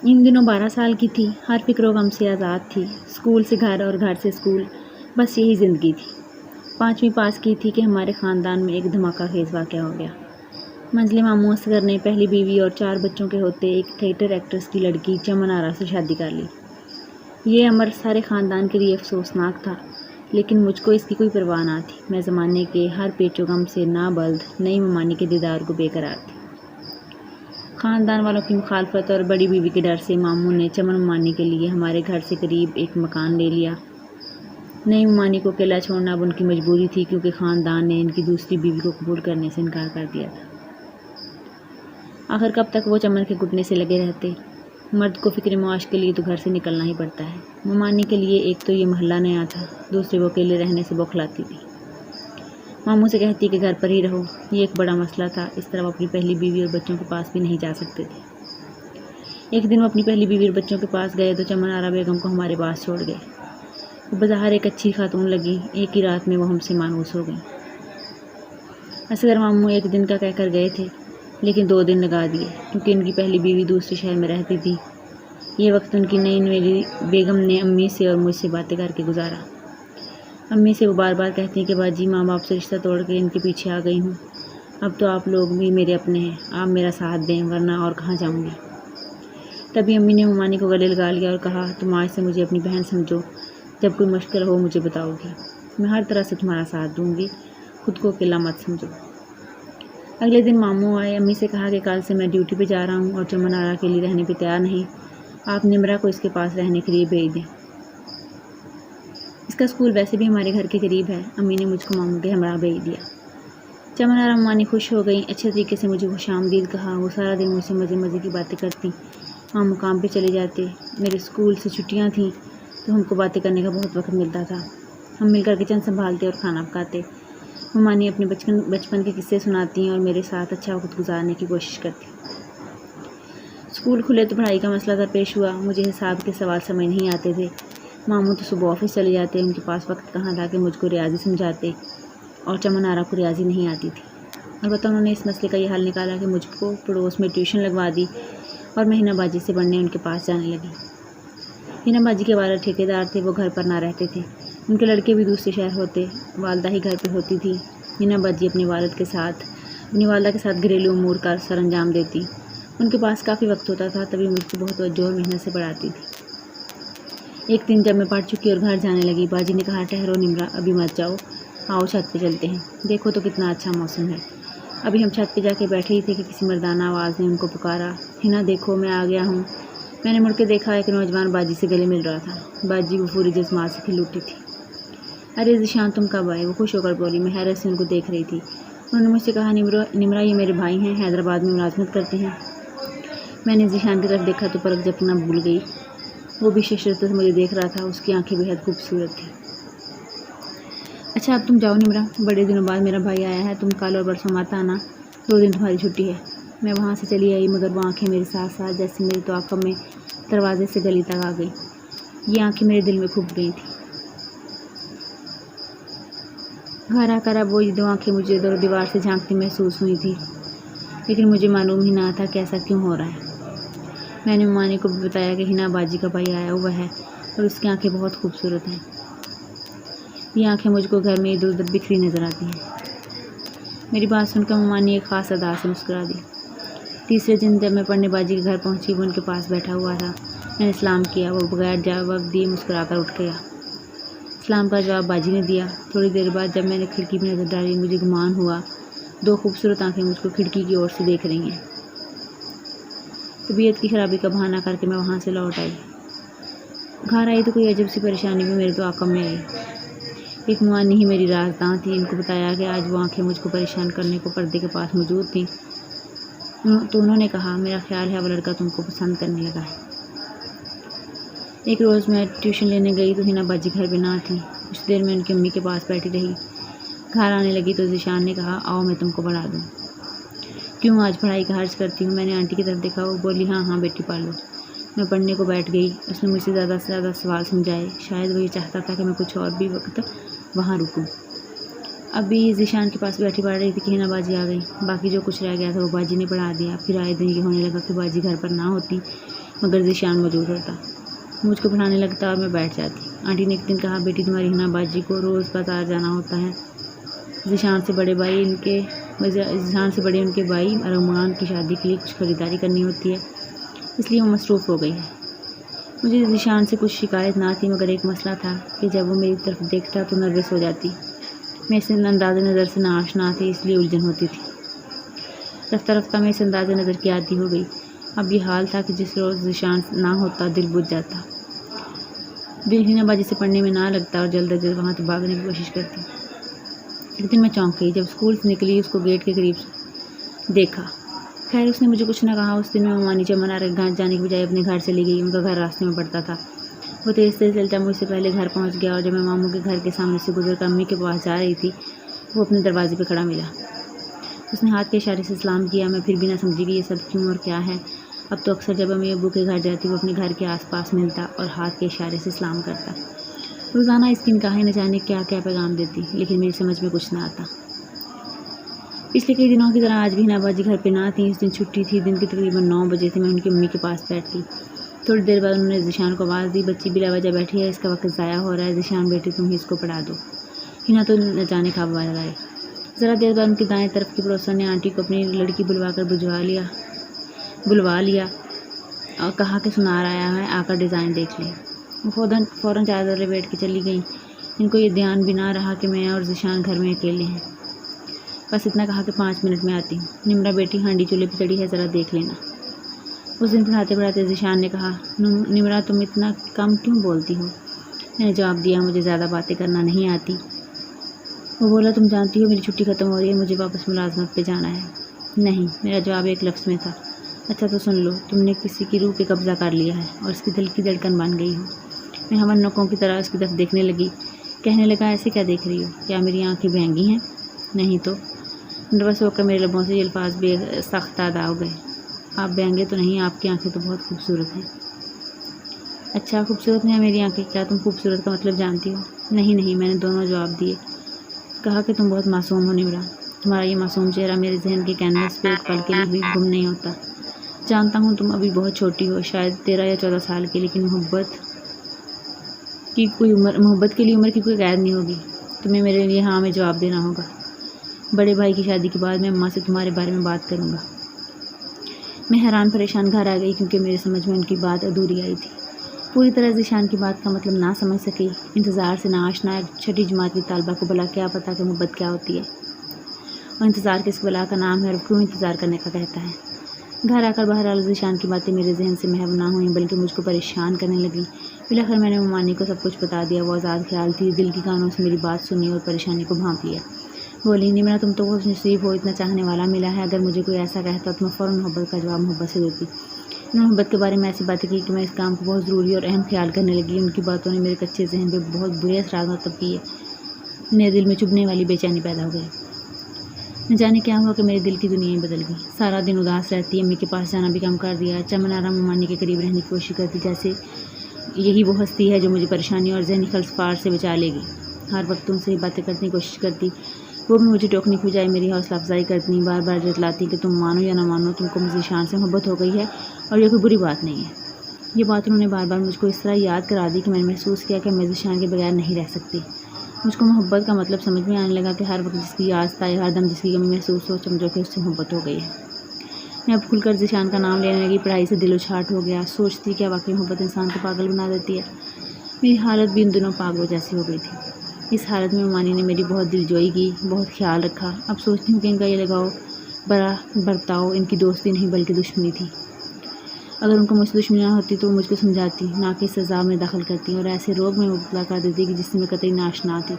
ان دنوں 12 سال کی تھی، ہر فکر و غم سے آزاد تھی، اسکول سے گھر اور گھر سے اسکول، بس یہی زندگی تھی۔ 5ویں پاس کی تھی کہ ہمارے خاندان میں ایک دھماکہ خیز واقعہ ہو گیا۔ منزل ماموں اصغر نے پہلی بیوی اور 4 بچوں کے ہوتے ایک تھیٹر ایکٹریس کی لڑکی چمن آرا سے شادی کر لی۔ یہ امر سارے خاندان کے لیے افسوسناک تھا، لیکن مجھ کو اس کی کوئی پرواہ نہ تھی۔ میں زمانے کے ہر پیچ و غم سے نابلد نئی ممانی کے دیدار کو بے قرار تھی۔ خاندان والوں کی مخالفت اور بڑی بیوی کے ڈر سے ماموں نے چمن ممانی کے لیے ہمارے گھر سے قریب ایک مکان لے لیا۔ نئی ممانی کو اکیلا چھوڑنا اب ان کی مجبوری تھی، کیونکہ خاندان نے ان کی دوسری بیوی کو قبول کرنے سے انکار کر دیا تھا۔ آخر کب تک وہ چمن کے گھٹنے سے لگے رہتے؟ مرد کو فکر معاش کے لیے تو گھر سے نکلنا ہی پڑتا ہے۔ ممانی کے لیے ایک تو یہ محلہ نیا تھا، دوسرے وہ اکیلے رہنے سے بوکھلاتی تھی۔ ماموں سے کہتی کہ گھر پر ہی رہو، یہ ایک بڑا مسئلہ تھا، اس طرح وہ اپنی پہلی بیوی اور بچوں کے پاس بھی نہیں جا سکتے تھے۔ ایک دن وہ اپنی پہلی بیوی اور بچوں کے پاس گئے تو چمن آرا بیگم کو ہمارے پاس چھوڑ گئے۔ وہ بظاہر ایک اچھی خاتون لگی، ایک ہی رات میں وہ ہم سے مانوس ہو گئیں۔ اصغر ماموں ایک دن کا کہہ کر گئے تھے، لیکن 2 دن لگا دیے، کیونکہ ان کی پہلی بیوی دوسرے شہر میں رہتی تھی۔ یہ وقت ان کی نئی نویلی بیگم نے امی سے اور مجھ سے باتیں کر کے گزارا۔ امی سے وہ بار بار کہتی کہ باجی ماں باپ سے رشتہ توڑ کے ان کے پیچھے آ گئی ہوں، اب تو آپ لوگ بھی میرے اپنے ہیں، آپ میرا ساتھ دیں، ورنہ اور کہاں جاؤں گی۔ تبھی امی نے ممانی کو گلے لگا لیا اور کہا، تم آج سے مجھے اپنی بہن سمجھو، جب کوئی مشکل ہو مجھے بتاؤ گی، میں ہر طرح سے تمہارا ساتھ دوں گی، خود کو اکیلا مت سمجھو۔ اگلے دن ماموں آئے، امی سے کہا کہ کل سے میں ڈیوٹی پہ جا رہا ہوں اور چمن آرا کے لیے رہنے پہ تیار نہیں، آپ نمرا کو اس کے پاس رہنے کے لیے بھیج دیں، اس کا اسکول ویسے بھی ہمارے گھر کے قریب ہے۔ امی نے مجھ کو ماموں کے ہمراہ بھیج دیا۔ چمن آرا ممانی خوش ہو گئیں، اچھے طریقے سے مجھے خوش آمدید کہا۔ وہ سارا دن مجھ سے مزے مزے کی باتیں کرتی، ماموں کام پہ چلے جاتے، میرے اسکول سے چھٹیاں تھیں تو ہم کو باتیں کرنے کا بہت وقت ملتا تھا، ہم مل کر کچن سنبھالتے اور کھانا پکاتے۔ ممانی اپنے بچپن کے قصے سناتی اور میرے ساتھ اچھا وقت گزارنے کی کوشش کرتی۔ اسکول کھلے تو پڑھائی کا مسئلہ درپیش ہوا، مجھے حساب کے سوال سمجھ نہیں آتے تھے۔ ماموں تو صبح آفس چلے جاتے، ان کے پاس وقت کہاں تھا کہ مجھ کو ریاضی سمجھاتے، اور چمن آرا کو ریاضی نہیں آتی تھی۔ البتہ انہوں نے اس مسئلے کا یہ حل نکالا کہ مجھ کو پڑوس میں ٹیوشن لگوا دی اور میں ہنا باجی سے پڑھنے ان کے پاس جانے لگی۔ ہنا باجی کے والد ٹھیکیدار تھے، وہ گھر پر نہ رہتے تھے، ان کے لڑکے بھی دوسرے شہر ہوتے، والدہ ہی گھر پہ ہوتی تھی۔ ہنا باجی اپنی والدہ کے ساتھ گھریلو امور کا سر انجام دیتی، ان کے پاس کافی وقت ہوتا تھا، تبھی مجھ کو بہت توجہ اور محنت سے پڑھاتی تھی۔ ایک دن جب میں پڑھ چکی اور گھر جانے لگی، باجی نے کہا، ٹھہرو نمرا، ابھی مت جاؤ، آؤ چھت پہ چلتے ہیں، دیکھو تو کتنا اچھا موسم ہے۔ ابھی ہم چھت پہ جا کے بیٹھے ہی تھے کہ کسی مردانہ آواز نے ان کو پکارا، ہنا دیکھو میں آ گیا ہوں۔ میں نے مڑ کے دیکھا، ایک نوجوان باجی سے گلے مل رہا تھا۔ باجی وہ پوری جذبات سے کھل اٹھی تھی۔ ارے ذیشان تم کب آئے؟ وہ خوش ہو کر بولی۔ میں حیرت سے ان کو دیکھ رہی تھی۔ انہوں نے مجھ سے کہا، نمرا یہ میرے بھائی ہیں، حیدرآباد میں ملازمت کرتے ہیں۔ میں نے ذیشان کی طرف دیکھا تو پلک جھپکنا بھول گئی، وہ بھی ششدر سے مجھے دیکھ رہا تھا، اس کی آنکھیں بے حد خوبصورت تھیں۔ اچھا اب تم جاؤ نمرا، بڑے دنوں بعد میرا بھائی آیا ہے، تم کل اور پرسوں مت آنا، 2 دن تمہاری چھٹی ہے۔ میں وہاں سے چلی آئی، مگر وہ آنکھیں میرے ساتھ ساتھ جیسے میری توقع میں دروازے سے گلی تک آ گئی۔ یہ آنکھیں میرے دل میں کھپ گئی تھیں۔ گھر آ کر اب وہ 2 آنکھیں مجھے در و دیوار سے جھانکتی محسوس ہوئی تھیں، لیکن مجھے معلوم ہی نہ تھا کہ ایسا کیوں ہو رہا ہے۔ میں نے ممانی کو بھی بتایا کہ ہنا باجی کا بھائی آیا ہوا ہے اور اس کی آنکھیں بہت خوبصورت ہیں۔ یہ آنکھیں مجھ کو گھر میں ادھر ادھر بکھری نظر آتی ہیں۔ میری بات سن کر ممانی ایک خاص ادا سے مسکرا دی۔ تیسرے دن جب میں پڑھنے باجی کے گھر پہنچی، وہ ان کے پاس بیٹھا ہوا تھا۔ میں نے سلام کیا، وہ بغیر جواب دیے مسکرا کر اٹھ گیا۔ سلام کا جواب باجی نے دیا۔ تھوڑی دیر بعد جب میں نے کھڑکی میں نظر ڈالی، مجھے گمان ہوا 2 خوبصورت آنکھیں مجھ کو کھڑکی کی اور سے دیکھ رہی ہیں۔ طبیعت کی خرابی کا بہانہ کر کے میں وہاں سے لوٹ آئی۔ گھر آئی تو کوئی عجب سی پریشانی بھی میرے توقع میں آئی۔ ایک ممانی ہی میری رازداں تھی، ان کو بتایا کہ آج وہ آنکھیں مجھ کو پریشان کرنے کو پردے کے پاس موجود تھیں، تو انہوں نے کہا، میرا خیال ہے وہ لڑکا تم کو پسند کرنے لگا ہے۔ ایک روز میں ٹیوشن لینے گئی تو ہنا باجی گھر پہ نہ تھی۔ کچھ دیر میں ان کی امی کے پاس بیٹھی رہی۔ گھر آنے لگی تو ذیشان نے کہا، آؤ میں تم کو پڑھا دوں۔ کیوں آج پڑھائی کا حرج کرتی ہوں؟ میں نے آنٹی کی طرف دیکھا، وہ بولی، ہاں ہاں بیٹی پڑھ لو۔ میں پڑھنے کو بیٹھ گئی۔ اس نے مجھ سے زیادہ سوال سمجھائے، شاید وہ یہ چاہتا تھا کہ میں کچھ اور بھی وقت وہاں رکوں۔ ابھی ذیشان کے پاس بیٹھی پڑھ رہی تھی کہ ہنا باجی آ گئی۔ باقی جو کچھ رہ گیا تھا وہ باجی نے پڑھا دیا۔ پھر آئے دن یہ ہونے لگا کہ باجی گھر پر نہ ہوتی مگر ذیشان موجود ہوتا، مجھ کو پڑھانے لگتا اور میں بیٹھ جاتی۔ آنٹی نے ایک دن کہا، بیٹی تمہاری حنا باجی کو روز بازار جانا ہوتا ہے، ذیشان سے بڑے ان کے بھائی ارغمان کی شادی کے لیے کچھ خریداری کرنی ہوتی ہے، اس لیے وہ مصروف ہو گئی ہے۔ مجھے ذیشان سے کچھ شکایت نہ تھی، مگر ایک مسئلہ تھا کہ جب وہ میری طرف دیکھتا تو نروس ہو جاتی۔ میں اس انداز نظر سے ناآشنا تھی، اس لیے الجھن ہوتی تھی۔ رفتہ رفتہ میں اس انداز نظر کی عادی ہو گئی۔ اب یہ حال تھا کہ جس روز ذیشان نہ ہوتا دل بجھ جاتا، دل حنا باجی سے پڑھنے میں نہ لگتا اور جلد از جلد وہاں سے بھاگنے کی کوشش کرتی۔ ایک دن میں چونک گئی جب اسکول سے نکلی، اس کو گیٹ کے قریب دیکھا۔ خیر اس نے مجھے کچھ نہ کہا۔ اس دن میں ممانی چمن گھاٹ جانے کی بجائے اپنے گھر سے لے گئی۔ ان کا گھر راستے میں پڑتا تھا۔ وہ تیز تیز چلتا مجھ سے پہلے گھر پہنچ گیا، اور جب میں ماموں کے گھر کے سامنے سے گزر کر امی کے پاس جا رہی تھی، وہ اپنے دروازے پہ کھڑا ملا۔ اس نے ہاتھ کے اشارے سے سلام کیا۔ میں پھر بھی نہ سمجھی کہ یہ سب کیوں اور کیا ہے۔ اب تو اکثر جب امی ابو کے گھر جاتی، وہ اپنے گھر کے آس پاس ملتا اور ہاتھ کے اشارے سے سلام کرتا۔ روزانہ اس کی نگاہیں نہ جانے کیا کیا پیغام دیتی، لیکن میری سمجھ میں کچھ نہ آتا۔ پچھلے کئی دنوں کی طرح آج بھی حنا باجی گھر پہ نہ تھیں۔ اس دن چھٹی تھی، دن کے تقریباً 9 بجے تھے۔ میں ان کی امی کے پاس بیٹھ گئی۔ تھوڑی دیر بعد انہوں نے ذیشان کو آواز دی، بچی بلا وجہ بیٹھی ہے، اس کا وقت ضائع ہو رہا ہے، ذیشان بیٹی تم ہی اس کو پڑھا دو۔ حنا تو نہ جانے کب آئے۔ ذرا دیر بعد ان کی دائیں طرف کی پڑوسن نے آنٹی کو اپنی لڑکی بلوا کر بلوا لیا اور کہا کہ سنار آیا ہے، آ کر ڈیزائن دیکھ لیں۔ وہ فوراً چادر لپیٹ کے چلی گئیں۔ ان کو یہ دھیان بھی نہ رہا کہ میں اور ذیشان گھر میں اکیلے ہیں۔ بس اتنا کہا کہ 5 منٹ میں آتی ہوں، نمرا بیٹی ہانڈی چولہے پہ چڑھی ہے، ذرا دیکھ لینا۔ اس دن پڑھاتے پڑھاتے ذیشان نے کہا، نمرا تم اتنا کم کیوں بولتی ہو؟ میں نے جواب دیا، مجھے زیادہ باتیں کرنا نہیں آتی۔ وہ بولا، تم جانتی ہو میری چھٹی ختم ہو رہی ہے، مجھے واپس ملازمت پہ جانا ہے۔ نہیں، میرا جواب ایک لفظ میں تھا۔ اچھا تو سن لو، تم نے کسی کی روح پہ قبضہ کر لیا ہے اور اس کی دل کی دھڑکن بن گئی ہو۔ میں ہمن نقوں کی طرح اس کی طرف دیکھنے لگی۔ کہنے لگا، ایسے کیا دیکھ رہی ہو؟ کیا میری آنکھیں بہنگی ہیں؟ نہیں تو۔ نروس ہو کر میرے لبوں سے یہ الفاظ بے سخت ادا ہو گئے۔ آپ بہنگے تو نہیں، آپ کی آنکھیں تو بہت خوبصورت ہیں۔ اچھا خوبصورت ہیں میری آنکھیں؟ کیا تم خوبصورت کا مطلب جانتی ہو؟ نہیں، میں نے دونوں جواب دیے۔ کہا کہ تم بہت معصوم ہو نمرا، تمہارا یہ معصوم چہرہ میرے ذہن کے کینوس پہ ایک پل کے لیے بھی گم نہیں ہوتا۔ جانتا ہوں تم ابھی بہت چھوٹی ہو، شاید 13 یا 14 سال کی، لیکن محبت کے لیے عمر کی کوئی قید نہیں ہوگی۔ تمہیں میرے لیے ہاں میں جواب دینا ہوگا۔ بڑے بھائی کی شادی کے بعد میں اماں سے تمہارے بارے میں بات کروں گا۔ میں حیران پریشان گھر آ گئی، کیونکہ میرے سمجھ میں ان کی بات ادھوری آئی تھی۔ پوری طرح ذیشان کی بات کا مطلب نہ سمجھ سکی۔ انتظار سے ناآشنا ایک 6ٹھی جماعت کی طالبہ کو بھلا کیا پتہ کہ محبت کیا ہوتی ہے، اور انتظار کس بلا کا نام ہے اور کیوں انتظار کرنے کا کہتا ہے۔ گھر آ کر بہرحال ذیشان کی باتیں میرے ذہن سے محو نہ ہوئیں، بلکہ مجھ کو پریشان کرنے لگیں۔ بالآخر میں نے ممانی کو سب کچھ بتا دیا۔ وہ آزاد خیال تھی، دل کی کانوں سے میری بات سنی اور پریشانی کو بھانپ لیا۔ بولی، نمرا تم تو خوش نصیب ہو، اتنا چاہنے والا ملا ہے۔ اگر مجھے کوئی ایسا کہتا تو میں فوراً محبت کا جواب محبت سے دیتی۔ انہوں نے محبت کے بارے میں ایسی باتیں کی کہ میں اس کام کو بہت ضروری اور اہم خیال کرنے لگی۔ ان کی باتوں نے میرے کچے ذہن پہ بہت برے اثرات مرتب کیے۔ میرے دل میں چبھنے والی بے چینی پیدا ہو گئی۔ نہ جانے کیا ہوا کہ میرے دل کی دنیا ہی بدل گئی۔ سارا دن اداس رہتی، امی کے پاس جانا بھی کم کر دیا۔ چمن آرا ممانی کے قریب رہنے کی کوشش کرتی، جیسے یہی وہ ہستی ہے جو مجھے پریشانی اور ذہنی خلفار سے بچا لے گی۔ ہر وقت ان سے ہی باتیں کرنے کی کوشش کرتی، وہ بھی مجھے ٹوکنے کی بجائے میری حوصلہ افزائی کرتی، بار بار جتلاتی کہ تم مانو یا نہ مانو، تم کو ذیشان سے محبت ہو گئی ہے اور یہ کوئی بری بات نہیں ہے۔ یہ بات انہوں نے بار بار مجھ کو اس طرح یاد کرا دی کہ میں نے محسوس کیا کہ میں ذیشان کے بغیر نہیں رہ سکتی۔ مجھ کو محبت کا مطلب سمجھ میں آنے لگا کہ ہر وقت جس کی یاد ستائے، ہر دم جس کی کمی محسوس ہو، سمجھو کہ اس سے محبت ہو گئی ہے۔ میں اب کھل کر ذیشان کا نام لینے لگی۔ پڑھائی سے دل اچھاٹ ہو گیا۔ سوچتی کیا واقعی محبت انسان کو پاگل بنا دیتی ہے؟ میری حالت بھی ان دنوں پاگلوں جیسی ہو گئی تھی۔ اس حالت میں ممانی نے میری بہت دلجوئی کی، بہت خیال رکھا۔ اب سوچتی ہوں کہ ان کا یہ لگاؤ برتاؤ ان کی دوستی نہیں بلکہ دشمنی تھی۔ اگر ان کو مجھ سے دشمنی نہ ہوتی تو وہ مجھ کو سمجھاتی، نہ کہ اس سزا میں دخل کرتی اور ایسے روگ میں مبتلا کر دیتی کہ جس سے میں قطعی ناآشنا تھی۔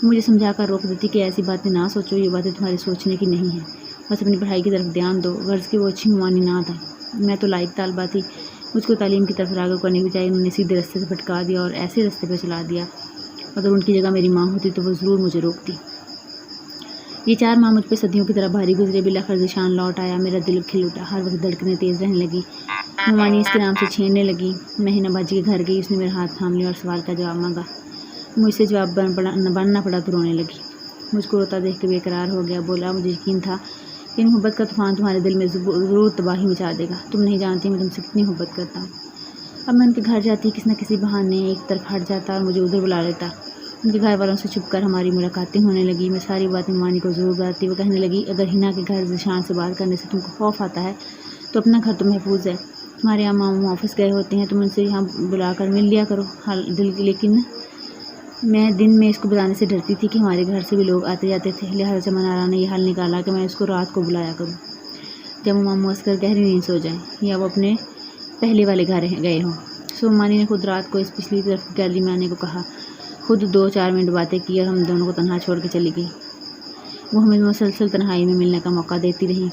مجھے سمجھا کر روک دیتی کہ ایسی باتیں نہ سوچو، یہ باتیں تمہارے سوچنے کی نہیں ہیں، بس اپنی پڑھائی کی طرف دھیان دو۔ غرض کہ وہ اچھی ممانی نہ تھا، میں تو لائق طالبہ تھی۔ مجھ کو تعلیم کی طرف راغب کرنے کی بجائے انہوں نے سیدھے رستے سے بھٹکا دیا اور ایسے رستے پہ چلا دیا۔ اگر ان کی جگہ میری ماں ہوتی تو وہ ضرور مجھے روکتی۔ یہ 4 ماہ مجھ پہ صدیوں کی طرح بھاری گزرے۔ بالآخر ذیشان لوٹ آیا، میرا دل کھل اٹھا، ہر وقت دھڑکنیں تیز رہنے لگی۔ ممانی اس کے نام سے چھیڑنے لگی۔ میں حنا باجی کے گھر گئی، اس نے میرا ہاتھ تھام لیا اور سوال کا جواب مانگا۔ مجھ سے جواب بننا پڑا تو رونے لگی۔ مجھ کو روتا دیکھ کے بے قرار ہو گیا۔ بولا، مجھے یقین تھا لیکن محبت کا طوفان تمہارے دل میں ضرور تباہی مچا دے گا. تم نہیں جانتی میں تم سے کتنی محبت کرتا ہوں. اب میں ان کے گھر جاتی کسی نہ کسی بہانے ایک طرف ہٹ جاتا اور مجھے ادھر بلا لیتا. ان کے گھر والوں سے چھپ کر ہماری ملاقاتیں ہونے لگی. میں ساری باتیں ممانی کو ضرور بتاتی. وہ کہنے لگی اگر ہنا کے گھر ذیشان سے بات کرنے سے تم کو خوف آتا ہے تو اپنا گھر تو محفوظ ہے. تمہارے یہاں ماموں آفس گئے ہوتے ہیں, تم ان سے یہاں بلا کر مل لیا کرو لیکن میں دن میں اس کو بتانے سے ڈرتی تھی کہ ہمارے گھر سے بھی لوگ آتے جاتے تھے. لہٰذا چمن نے یہ حل نکالا کہ میں اس کو رات کو بلایا کروں جب وہ ماموں اصغر گہری نیند سو جائیں یا وہ اپنے پہلے والے گھر گئے ہوں. سو ممانی نے خود رات کو اس پچھلی طرف گیلری میں آنے کو کہا. خود 2-4 منٹ باتیں کی اور ہم دونوں کو تنہا چھوڑ کے چلی گئی. وہ ہمیں مسلسل تنہائی میں ملنے کا موقع دیتی رہیں.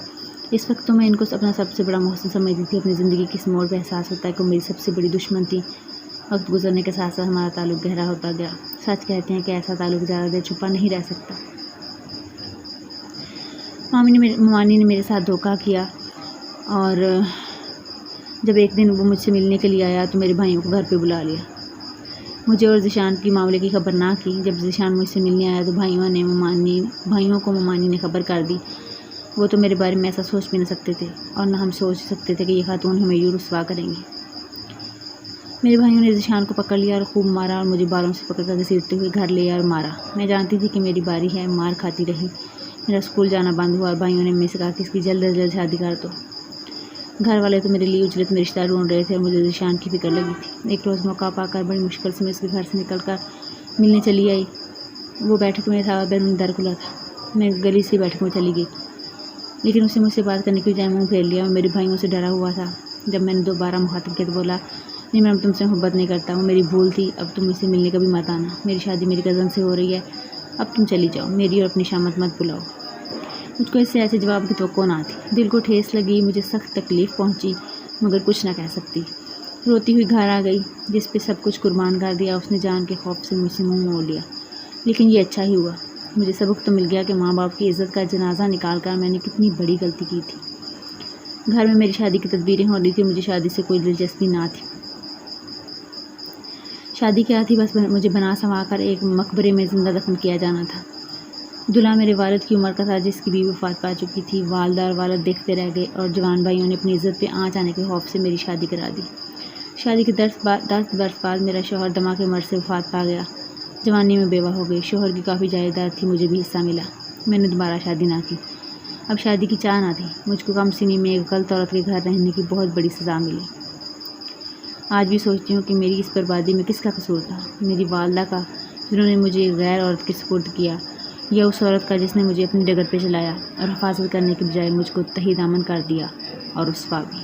اس وقت تو میں ان کو اپنا سب سے بڑا محسن سمجھتی تھی. اپنی زندگی کس موڑ پہ احساس ہوتا ہے کہ وہ میری سب سے بڑی دشمن تھی. وقت گزرنے کے ساتھ ساتھ ہمارا تعلق گہرا ہوتا گیا. سچ کہتے ہیں کہ ایسا تعلق زیادہ دیر چھپا نہیں رہ سکتا. ممانی نے میرے ساتھ دھوکہ کیا اور جب ایک دن وہ مجھ سے ملنے کے لیے آیا تو میرے بھائیوں کو گھر پہ بلا لیا. مجھے اور ذیشان کی معاملے کی خبر نہ کی. جب ذیشان مجھ سے ملنے آیا تو بھائیوں کو ممانی نے خبر کر دی. وہ تو میرے بارے میں ایسا سوچ بھی نہ سکتے تھے اور نہ ہم سوچ سکتے تھے کہ یہ خاتون ہمیں یوں رسوا کریں گے. میرے بھائیوں نے ذیشان کو پکڑ لیا اور خوب مارا اور مجھے بالوں سے پکڑ کر گھسیٹتے ہوئے گھر لے آیا اور مارا. میں جانتی تھی کہ میری باری ہے. مار کھاتی رہی. میرا اسکول جانا بند ہوا اور بھائیوں نے مجھ سے کہا کہ اس کی جلد از جلد شادی کر دو. گھر والے تو میرے لیے اجرت میں رشتہ ڈھونڈ رہے تھے اور مجھے ذیشان کی فکر لگی تھی. ایک روز موقع پا کر بڑی مشکل سے میں اس کے گھر سے نکل کر ملنے چلی آئی. وہ بیٹھک میں تھا, بیرون در کھلا تھا. میں گلی سے بیٹھک میں چلی گئی لیکن اسے مجھ سے بات کرنے کی بجائے منہ پھیر لیا. میں میرے بھائیوں سے ڈرا ہوا تھا. جب میں نے دوبارہ مخاطب کیا تو بولا نہیں میں تم سے محبت نہیں کرتا. وہ میری بھول تھی. اب تم مجھ سے ملنے کبھی مت آنا. میری شادی میری کزن سے ہو رہی ہے. اب تم چلی جاؤ. میری اور اپنی شامت مت بلاؤ. مجھ کو اس سے ایسے جواب کی توقع نہ تھی. دل کو ٹھیس لگی. مجھے سخت تکلیف پہنچی مگر کچھ نہ کہہ سکتی. روتی ہوئی گھر آ گئی. جس پہ سب کچھ قربان کر دیا اس نے جان کے خوف سے مجھ سے منہ موڑ لیا. لیکن یہ اچھا ہی ہوا. مجھے سبق تو مل گیا کہ ماں باپ کی عزت کا جنازہ نکال کر میں نے کتنی بڑی غلطی کی تھی. گھر میں میری شادی کی تدبیریں ہو رہی تھی. مجھے شادی سے کوئی دلچسپی نہ تھی. شادی کیا تھی, بس مجھے بنا سنوا کر ایک مقبرے میں زندہ دفن کیا جانا تھا. دلہا میرے والد کی عمر کا تھا جس کی بیوی وفات پا چکی تھی. والدہ اور والد دیکھتے رہ گئے اور جوان بھائیوں نے اپنی عزت پہ آنچ آنے کے خوف سے میری شادی کرا دی. شادی کے 10 برس بعد میرا شوہر دمہ کے مرض سے وفات پا گیا. جوانی میں بیوہ ہو گئی. شوہر کی کافی جائیداد تھی. مجھے بھی حصہ ملا. میں نے دوبارہ شادی نہ کی. اب شادی کی چاہ نہ تھی. مجھ کو کم سنی میں ایک غلط عورت کے گھر رہنے کی بہت بڑی سزا ملی. آج بھی سوچتی ہوں کہ میری اس بربادی میں کس کا قصور تھا. میری والدہ کا جنہوں نے مجھے ایک غیر عورت کے سپرد کیا, یا اس عورت کا جس نے مجھے اپنی ڈگر پہ چلایا اور حفاظت کرنے کے بجائے مجھ کو تہی دامن کر دیا اور رسوا بھی.